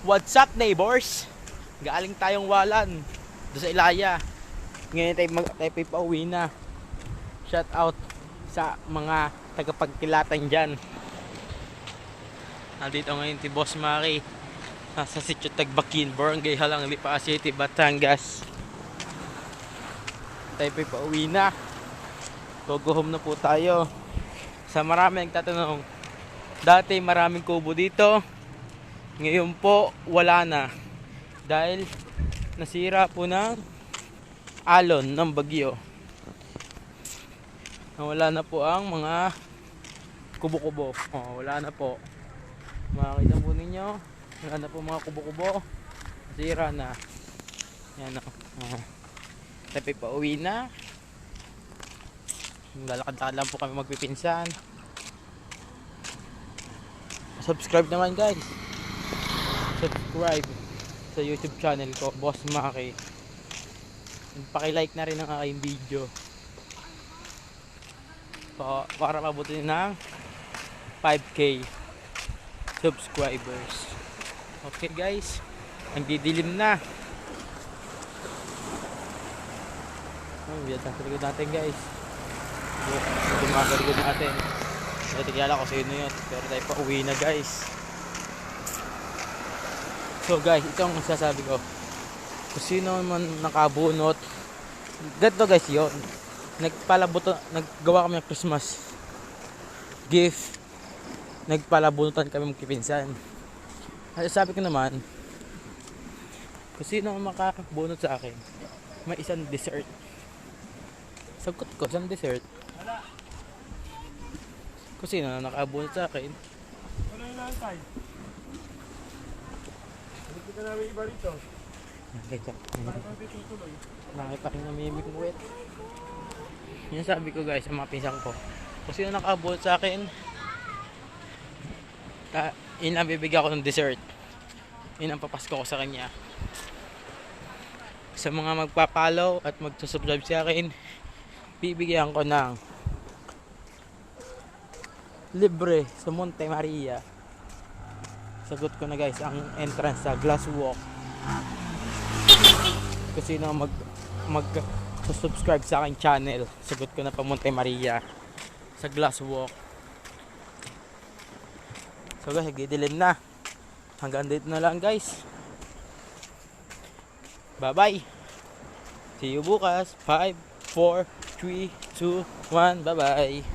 What's up neighbors? Galing tayong Walan doon sa Ilaya. Ngayon tayo pauwi na. Shout out sa mga tagapagkilatan dyan. Nandito ngayon si Boss Maki sa Sitio Tagbakin, Barangay Halang, Lipa City, Batangas. Tayo pauwi na. Go home na po tayo. Sa marami nagtatanong, dati maraming kubo dito, ngayon po wala na dahil nasira po ng alon ng bagyo. Wala na po ang mga kubo-kubo. Wala na po. Makikita po ninyo, wala na po mga kubo-kubo. Nasira na. Yan o. Tapi pa uwi na. Lalakad-lakad lang po kami magpipinsan. Subscribe naman guys. Subscribe sa YouTube channel ko, Boss Maki. Paki-like na rin ang aking video. So, para mabuti ng 5K subscribers. Okay guys, ang didilim na. Biyat sa likod natin guys. Dumagarigod natin. Hindi kilala ko sino yun, pero tayo pa uwi na guys. So guys, ito ang masasabi ko. Kung sino man nakabunot, ganito guys yun. Naggawa kami ng Christmas gift. Nagpalabunutan kami magkipinsan. At sabi ko naman, kung sino ang makabunot sa akin, may isang dessert. Sagot ko, isang dessert. Kung sino ang nakabunot sa akin. Ano yung nantay? Hindi ka namin iba rito. Bakit pa rin namimingwit. Yan sabi ko guys, ang mga pinsang ko. Kung sino nakabunot sa akin, yun ang bibigyan ko ng dessert. Yun ang papasko ko sa kanya. Sa mga magpa-follow at magsusubscribe sa akin, bibigyan ko ng libre sa Monte Maria. Sagot ko na guys, ang entrance sa Glass Walk. Kung sino mag-subscribe sa aking channel, sagot ko na pa Monte Maria sa Glass Walk. So guys, gidilim na. Hanggang dito na lang guys. Bye bye. See you bukas. 5, 4, 3, 2, 1. Bye bye.